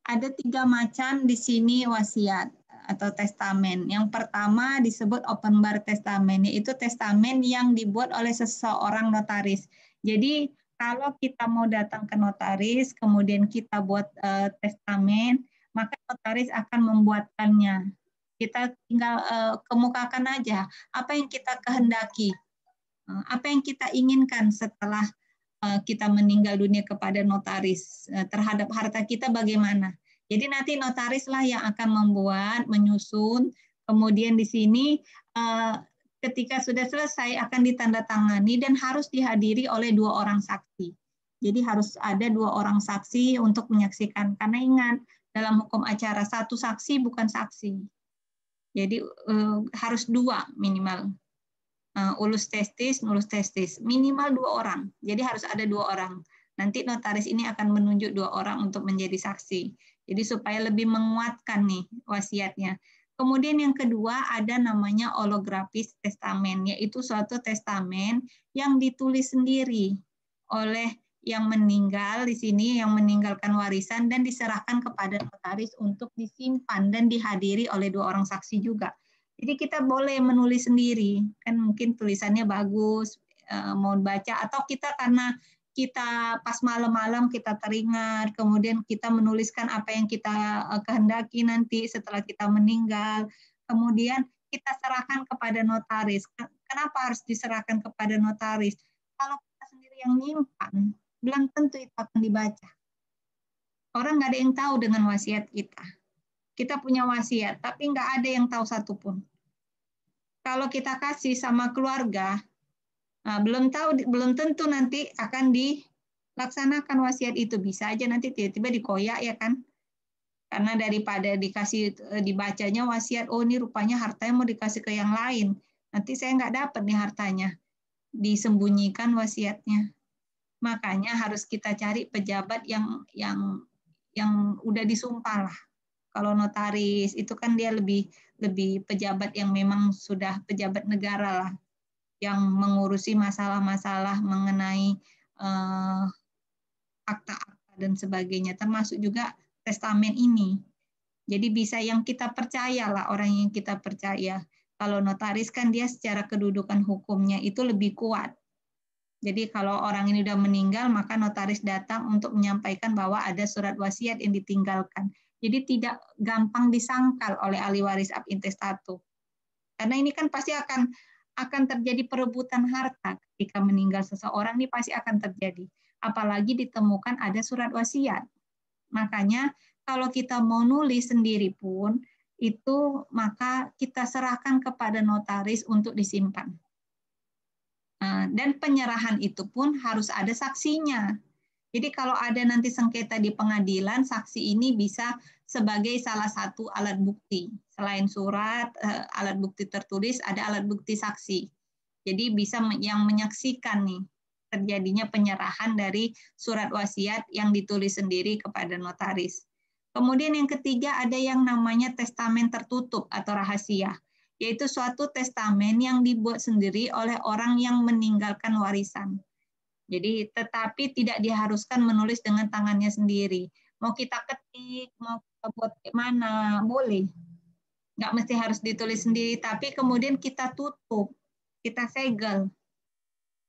Ada 3 macam di sini wasiat atau testamen. Yang pertama disebut open bar testamen, yaitu testamen yang dibuat oleh seseorang notaris. Jadi kalau kita mau datang ke notaris, kemudian kita buat testamen, maka notaris akan membuatkannya. Kita tinggal kemukakan aja apa yang kita kehendaki, apa yang kita inginkan setelah kita meninggal dunia kepada notaris terhadap harta kita bagaimana. Jadi nanti notarislah yang akan membuat, menyusun, kemudian di sini ketika sudah selesai akan ditandatangani dan harus dihadiri oleh 2 orang saksi. Jadi harus ada 2 orang saksi untuk menyaksikan. Karena ingat, dalam hukum acara 1 saksi bukan saksi. Jadi harus 2 minimal. Ulus testis, nulus testis, minimal 2 orang. Jadi harus ada 2 orang. Nanti notaris ini akan menunjuk 2 orang untuk menjadi saksi. Jadi supaya lebih menguatkan nih wasiatnya. Kemudian yang kedua ada namanya holografis testamen, yaitu suatu testamen yang ditulis sendiri oleh yang meninggal di sini, yang meninggalkan warisan dan diserahkan kepada notaris untuk disimpan dan dihadiri oleh 2 orang saksi juga. Jadi kita boleh menulis sendiri, kan mungkin tulisannya bagus, mau baca, atau kita karena kita pas malam-malam kita teringat, kemudian kita menuliskan apa yang kita kehendaki nanti setelah kita meninggal, kemudian kita serahkan kepada notaris. Kenapa harus diserahkan kepada notaris? Kalau kita sendiri yang nyimpan, belum tentu itu akan dibaca. Orang nggak ada yang tahu dengan wasiat kita. Kita punya wasiat, tapi nggak ada yang tahu satupun. Kalau kita kasih sama keluarga, belum tentu nanti akan dilaksanakan wasiat itu. Bisa aja nanti tiba-tiba dikoyak ya kan? Karena daripada dibacanya wasiat, oh ini rupanya hartanya mau dikasih ke yang lain. Nanti saya nggak dapat nih hartanya. Disembunyikan wasiatnya. Makanya harus kita cari pejabat yang udah disumpah lah. Kalau notaris itu kan dia lebih pejabat yang memang sudah pejabat negara lah, yang mengurusi masalah-masalah mengenai akta-akta dan sebagainya, termasuk juga testamen ini. Jadi bisa yang kita percaya lah, orang yang kita percaya. Kalau notaris kan dia secara kedudukan hukumnya itu lebih kuat. Jadi kalau orang ini sudah meninggal, maka notaris datang untuk menyampaikan bahwa ada surat wasiat yang ditinggalkan. Jadi tidak gampang disangkal oleh ahli waris ab intestato. Karena ini kan pasti akan terjadi perebutan harta ketika meninggal seseorang, ini pasti akan terjadi. Apalagi ditemukan ada surat wasiat. Makanya kalau kita mau nulis sendiri pun, itu maka kita serahkan kepada notaris untuk disimpan. Dan penyerahan itu pun harus ada saksinya. Jadi kalau ada nanti sengketa di pengadilan, saksi ini bisa sebagai salah satu alat bukti. Selain surat, alat bukti tertulis, ada alat bukti saksi. Jadi bisa yang menyaksikan nih terjadinya penyerahan dari surat wasiat yang ditulis sendiri kepada notaris. Kemudian yang ketiga ada yang namanya testamen tertutup atau rahasia, yaitu suatu testamen yang dibuat sendiri oleh orang yang meninggalkan warisan. Jadi tetapi tidak diharuskan menulis dengan tangannya sendiri. Mau kita ketik, mau kita buat gimana, boleh. Nggak mesti harus ditulis sendiri, tapi kemudian kita tutup, kita segel.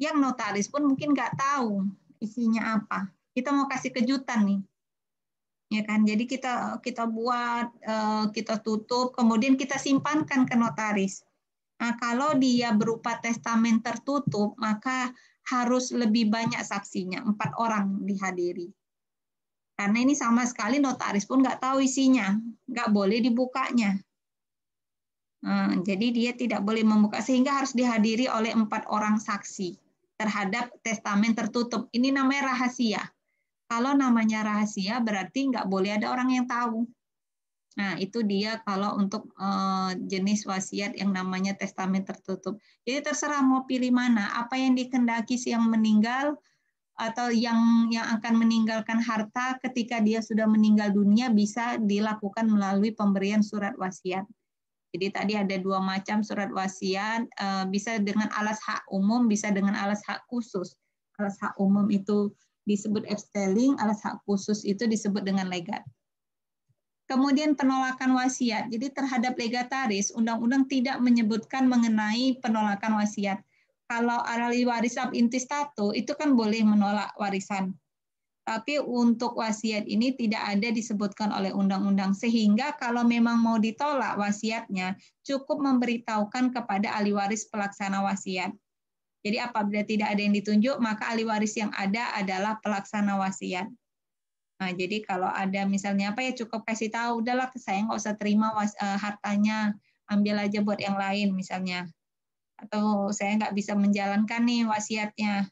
Yang notaris pun mungkin nggak tahu isinya apa. Kita mau kasih kejutan nih. Ya kan, jadi kita buat, kita tutup, kemudian kita simpankan ke notaris. Nah, kalau dia berupa testamen tertutup, maka harus lebih banyak saksinya, 4 orang dihadiri. Karena ini sama sekali notaris pun nggak tahu isinya, nggak boleh dibukanya. Nah, jadi dia tidak boleh membuka, sehingga harus dihadiri oleh 4 orang saksi terhadap testamen tertutup. Ini namanya rahasia. Kalau namanya rahasia berarti nggak boleh ada orang yang tahu. Nah, itu dia kalau untuk jenis wasiat yang namanya testamen tertutup. Jadi terserah mau pilih mana, apa yang dikehendaki si yang meninggal atau yang akan meninggalkan harta ketika dia sudah meninggal dunia bisa dilakukan melalui pemberian surat wasiat. Jadi tadi ada 2 macam surat wasiat, bisa dengan alas hak umum, bisa dengan alas hak khusus. Alas hak umum itu disebut abstelling, alas hak khusus itu disebut dengan legat. Kemudian penolakan wasiat. Jadi terhadap legataris, undang-undang tidak menyebutkan mengenai penolakan wasiat. Kalau ahli waris ab intestato itu kan boleh menolak warisan. Tapi untuk wasiat ini tidak ada disebutkan oleh undang-undang. Sehingga kalau memang mau ditolak wasiatnya, cukup memberitahukan kepada ahli waris pelaksana wasiat. Jadi apabila tidak ada yang ditunjuk, maka ahli waris yang ada adalah pelaksana wasiat. Nah, jadi kalau ada misalnya apa ya cukup kasih tahu, udahlah saya nggak usah terima hartanya, ambil aja buat yang lain misalnya. Atau saya nggak bisa menjalankan nih wasiatnya.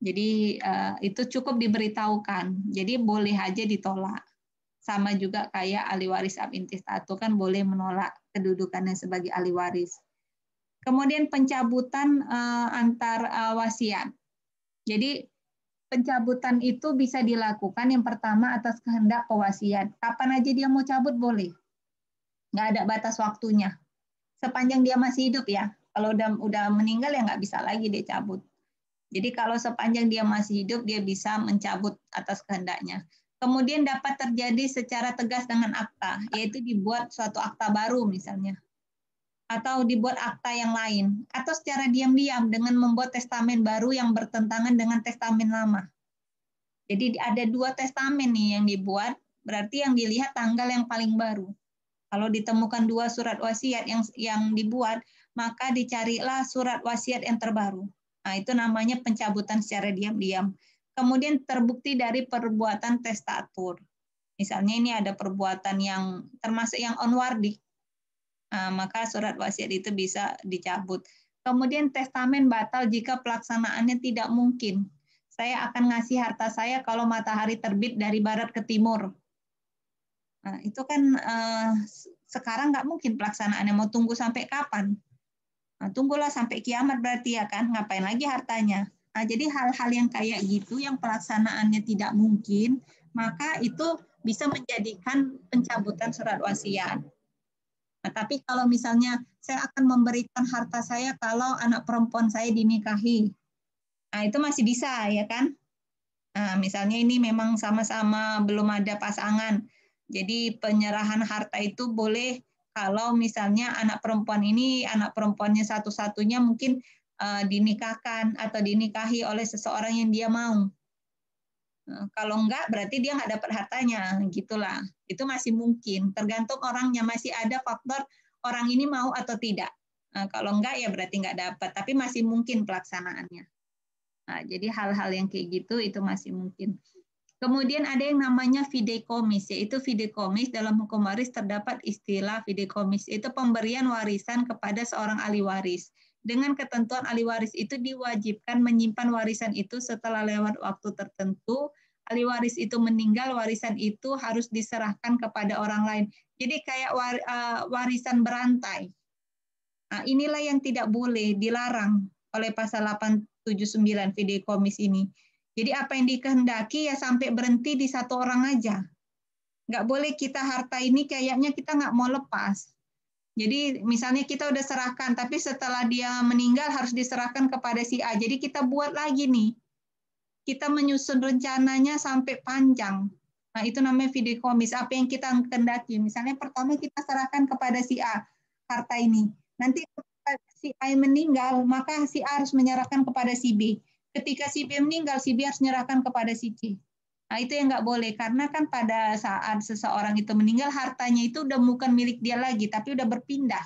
Jadi itu cukup diberitahukan. Jadi boleh aja ditolak. Sama juga kayak ahli waris ab intestato kan boleh menolak kedudukannya sebagai ahli waris. Kemudian pencabutan antar wasiat. Jadi pencabutan itu bisa dilakukan yang pertama atas kehendak pewasiat. Kapan aja dia mau cabut boleh. Nggak ada batas waktunya. Sepanjang dia masih hidup ya. Kalau udah meninggal ya nggak bisa lagi dia cabut. Jadi kalau sepanjang dia masih hidup dia bisa mencabut atas kehendaknya. Kemudian dapat terjadi secara tegas dengan akta, yaitu dibuat suatu akta baru misalnya. Atau dibuat akta yang lain. Atau secara diam-diam dengan membuat testamen baru yang bertentangan dengan testamen lama. Jadi ada 2 testamen nih yang dibuat, berarti yang dilihat tanggal yang paling baru. Kalau ditemukan 2 surat wasiat yang dibuat, maka dicarilah surat wasiat yang terbaru. Nah, itu namanya pencabutan secara diam-diam. Kemudian terbukti dari perbuatan testatur. Misalnya ini ada perbuatan yang termasuk yang onwardi, maka surat wasiat itu bisa dicabut. Kemudian testamen batal jika pelaksanaannya tidak mungkin. Saya akan ngasih harta saya kalau matahari terbit dari barat ke timur. Nah, itu kan sekarang nggak mungkin pelaksanaannya, mau tunggu sampai kapan? Nah, tunggulah sampai kiamat berarti ya kan, ngapain lagi hartanya? Nah, jadi hal-hal yang kayak gitu, yang pelaksanaannya tidak mungkin, maka itu bisa menjadikan pencabutan surat wasiat. Nah, tapi kalau misalnya saya akan memberikan harta saya kalau anak perempuan saya dinikahi, nah itu masih bisa ya kan? Nah, misalnya ini memang sama-sama belum ada pasangan, jadi penyerahan harta itu boleh kalau misalnya anak perempuan ini anak perempuannya satu-satunya mungkin dinikahkan atau dinikahi oleh seseorang yang dia mau. Kalau enggak berarti dia nggak dapat hartanya, gitulah. Itu masih mungkin, tergantung orangnya, masih ada faktor orang ini mau atau tidak. Kalau enggak ya berarti nggak dapat, tapi masih mungkin pelaksanaannya. Nah, jadi hal-hal yang kayak gitu itu masih mungkin. Kemudian ada yang namanya fideikomis, yaitu fideikomis dalam hukum waris terdapat istilah fideikomis, itu pemberian warisan kepada seorang ahli waris. Dengan ketentuan ahli waris itu diwajibkan menyimpan warisan itu setelah lewat waktu tertentu, ahli waris itu meninggal, warisan itu harus diserahkan kepada orang lain. Jadi kayak warisan berantai. Nah, inilah yang tidak boleh, dilarang oleh pasal 879 fideikomis ini. Jadi apa yang dikehendaki ya sampai berhenti di satu orang aja. Nggak boleh kita harta ini kayaknya kita nggak mau lepas. Jadi misalnya kita udah serahkan, tapi setelah dia meninggal harus diserahkan kepada si A. Jadi kita buat lagi nih. Kita menyusun rencananya sampai panjang. Nah itu namanya fideikomis. Apa yang kita kehendaki. Misalnya pertama kita serahkan kepada si A harta ini. Nanti si A meninggal, maka si A harus menyerahkan kepada si B. Ketika si B meninggal, si B harus menyerahkan kepada si C. Nah, itu yang nggak boleh. Karena kan pada saat seseorang itu meninggal, hartanya itu udah bukan milik dia lagi, tapi udah berpindah.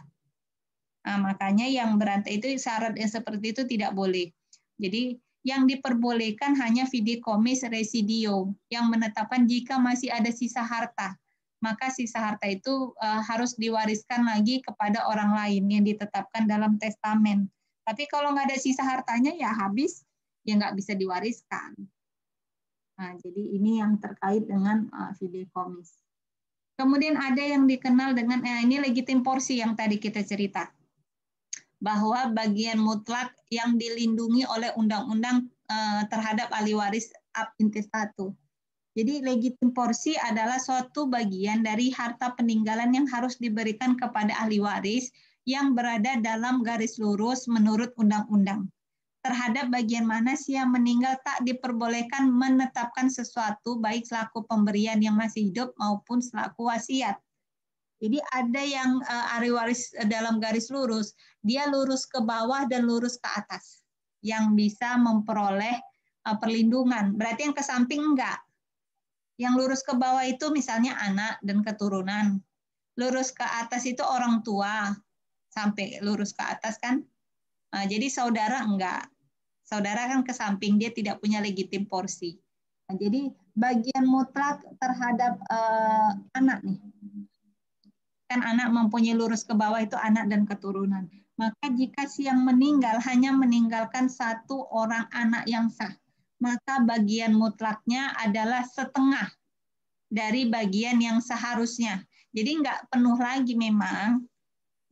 Nah, makanya yang berantai itu syarat yang seperti itu tidak boleh. Jadi, yang diperbolehkan hanya fideikomis residio, yang menetapkan jika masih ada sisa harta maka sisa harta itu harus diwariskan lagi kepada orang lain yang ditetapkan dalam testamen. Tapi kalau nggak ada sisa hartanya ya habis, ya nggak bisa diwariskan. Nah, jadi ini yang terkait dengan fideikomis. Kemudian ada yang dikenal dengan ini legitim porsi yang tadi kita cerita, bahwa bagian mutlak yang dilindungi oleh undang-undang terhadap ahli waris ab intestato. Jadi legitim porsi adalah suatu bagian dari harta peninggalan yang harus diberikan kepada ahli waris yang berada dalam garis lurus menurut undang-undang. terhadap bagian mana sih yang meninggal tak diperbolehkan menetapkan sesuatu baik selaku pemberian yang masih hidup maupun selaku wasiat. Jadi ada yang ahli waris dalam garis lurus, dia lurus ke bawah dan lurus ke atas yang bisa memperoleh perlindungan. Berarti yang ke samping enggak. Yang lurus ke bawah itu misalnya anak dan keturunan. Lurus ke atas itu orang tua, sampai lurus ke atas kan. Nah, jadi saudara enggak. Saudara kan ke samping, dia tidak punya legitim porsi. Nah, jadi bagian mutlak terhadap anak nih. Kan anak mempunyai lurus ke bawah itu anak dan keturunan. Maka jika si yang meninggal hanya meninggalkan satu orang anak yang sah, maka bagian mutlaknya adalah setengah dari bagian yang seharusnya. Jadi nggak penuh lagi memang.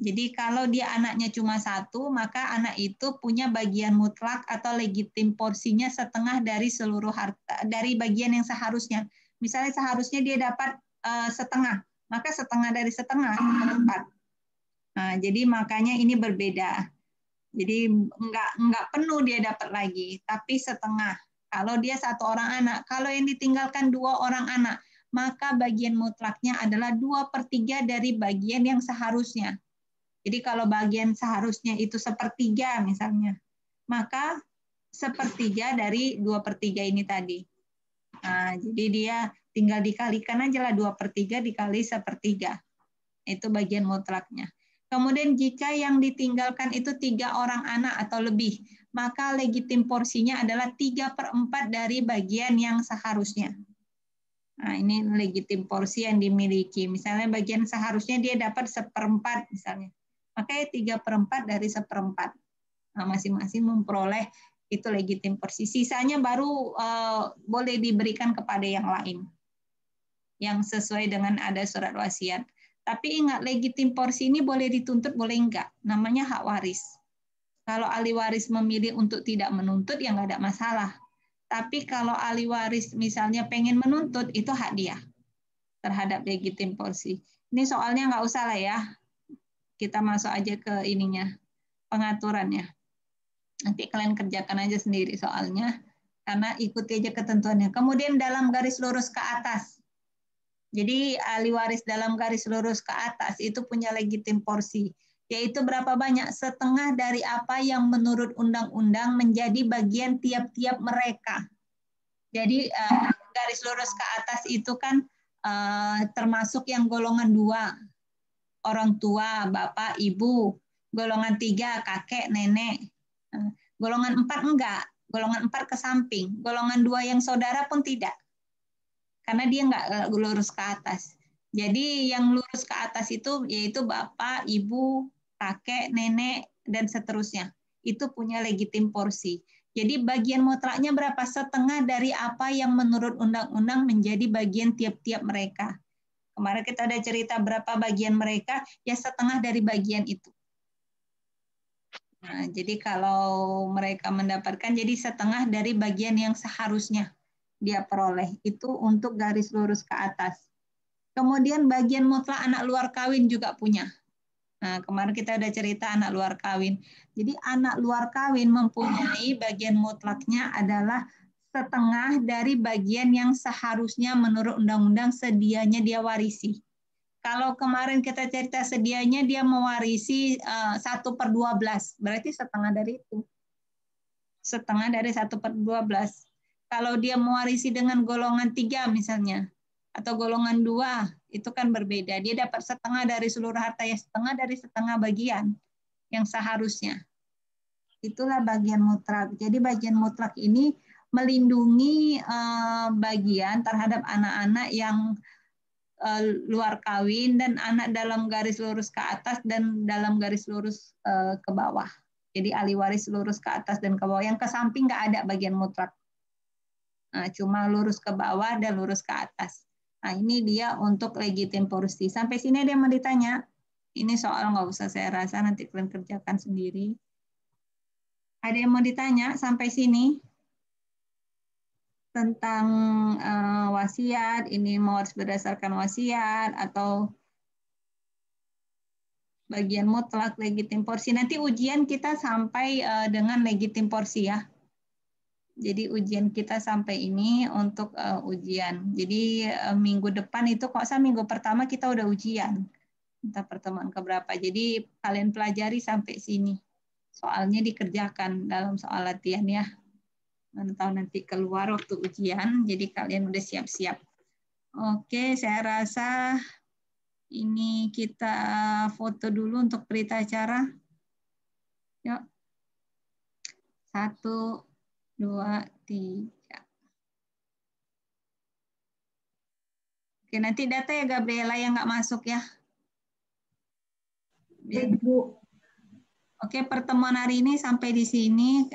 Jadi kalau dia anaknya cuma satu, maka anak itu punya bagian mutlak atau legitim porsinya setengah dari seluruh harta, dari bagian yang seharusnya. Misalnya seharusnya dia dapat setengah, maka setengah dari setengah, 4. Nah, jadi makanya ini berbeda. Jadi nggak penuh dia dapat lagi, tapi setengah. Kalau dia satu orang anak, kalau yang ditinggalkan 2 orang anak, maka bagian mutlaknya adalah 2/3 dari bagian yang seharusnya. Jadi kalau bagian seharusnya itu 1/3 misalnya, maka 1/3 dari 2/3 ini tadi. Nah, jadi dia tinggal dikalikan aja lah 2/3 dikali 1/3. Itu bagian mutlaknya. Kemudian jika yang ditinggalkan itu 3 orang anak atau lebih, maka legitim porsinya adalah 3/4 dari bagian yang seharusnya. Nah, ini legitim porsi yang dimiliki. Misalnya bagian seharusnya dia dapat 1/4 misalnya. Maka 3/4 dari 1/4. Nah, masing-masing memperoleh itu legitim porsi. Sisanya baru boleh diberikan kepada yang lain. Yang sesuai dengan ada surat wasiat. Tapi ingat, legitim porsi ini boleh dituntut, boleh enggak. Namanya hak waris. Kalau ahli waris memilih untuk tidak menuntut, ya nggak ada masalah. Tapi kalau ahli waris misalnya pengen menuntut, itu hak dia terhadap legitim porsi. Ini soalnya nggak usah lah ya. Kita masuk aja ke ininya, pengaturannya. Nanti kalian kerjakan aja sendiri soalnya, karena ikuti aja ketentuannya. Kemudian dalam garis lurus ke atas. Jadi ahli waris dalam garis lurus ke atas itu punya legitim porsi, yaitu berapa banyak? Setengah dari apa yang menurut undang-undang menjadi bagian tiap-tiap mereka. Jadi garis lurus ke atas itu kan termasuk yang golongan 2. Orang tua, bapak, ibu. Golongan 3, kakek, nenek. Golongan 4 enggak. Golongan 4 ke samping. Golongan 2 yang saudara pun tidak. Karena dia enggak lurus ke atas. Jadi yang lurus ke atas itu yaitu bapak, ibu, kakek, nenek, dan seterusnya. Itu punya legitim porsi. Jadi bagian mutlaknya berapa? Setengah dari apa yang menurut undang-undang menjadi bagian tiap-tiap mereka. Kemarin kita ada cerita berapa bagian mereka, ya setengah dari bagian itu. Nah, jadi kalau mereka mendapatkan, jadi setengah dari bagian yang seharusnya dia peroleh. Itu untuk garis lurus ke atas. Kemudian bagian mutlak anak luar kawin juga punya. Nah, kemarin kita ada cerita anak luar kawin. Jadi anak luar kawin mempunyai bagian mutlaknya adalah setengah dari bagian yang seharusnya menurut undang-undang sedianya dia warisi. Kalau kemarin kita cerita sedianya dia mewarisi 1/12, berarti setengah dari itu. Setengah dari 1/12. Kalau dia mewarisi dengan golongan 3 misalnya, atau golongan 2, itu kan berbeda. Dia dapat setengah dari seluruh harta, ya setengah dari setengah bagian yang seharusnya. Itulah bagian mutlak. Jadi bagian mutlak ini melindungi bagian terhadap anak-anak yang luar kawin dan anak dalam garis lurus ke atas dan dalam garis lurus ke bawah. Jadi ahli waris lurus ke atas dan ke bawah. Yang ke samping nggak ada bagian mutlak. Nah, cuma lurus ke bawah dan lurus ke atas. Nah, ini dia untuk legitim porsi. Sampai sini ada yang mau ditanya? Ini soal nggak usah saya rasa, nanti kalian kerjakan sendiri. Ada yang mau ditanya sampai sini? Tentang wasiat, ini mau harus berdasarkan wasiat atau bagian mutlak, legitim porsi. Nanti ujian kita sampai dengan legitim porsi ya. Jadi ujian kita sampai ini untuk ujian. Jadi minggu depan itu kok minggu pertama kita udah ujian. Entah pertemuan keberapa. Jadi kalian pelajari sampai sini. Soalnya dikerjakan dalam soal latihan ya. Tahu nanti keluar waktu ujian, jadi kalian udah siap-siap. Oke, saya rasa ini kita foto dulu untuk berita acara. Yuk. 1, 2, 3. Oke, nanti data ya Gabriela yang nggak masuk ya. Bu. Oke, pertemuan hari ini sampai di sini.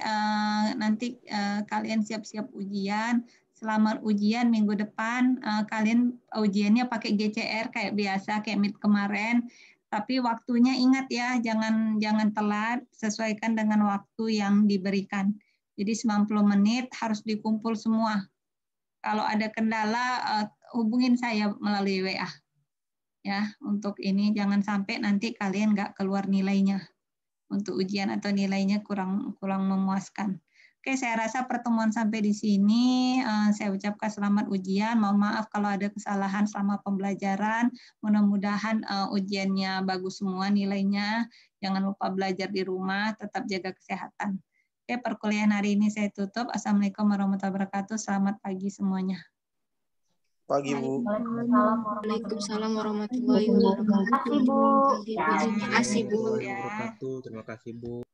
Nanti kalian siap-siap ujian. Selamat ujian minggu depan. Kalian ujiannya pakai GCR kayak biasa, kayak Meet kemarin. Tapi waktunya ingat ya, jangan telat. Sesuaikan dengan waktu yang diberikan. Jadi 90 menit harus dikumpul semua. Kalau ada kendala, hubungin saya melalui WA. Ya, untuk ini jangan sampai nanti kalian nggak keluar nilainya untuk ujian atau nilainya kurang memuaskan. Oke, saya rasa pertemuan sampai di sini. Saya ucapkan selamat ujian. Mohon maaf kalau ada kesalahan selama pembelajaran. Mudah-mudahan ujiannya bagus semua nilainya. Jangan lupa belajar di rumah, tetap jaga kesehatan. Oke, perkuliahan hari ini saya tutup. Assalamualaikum warahmatullahi wabarakatuh. Selamat pagi semuanya. Pagi, Bu. Waalaikumsalam warahmatullahi wabarakatuh. Terima kasih, Bu. Terima kasih, Bu. Terima kasih, Bu.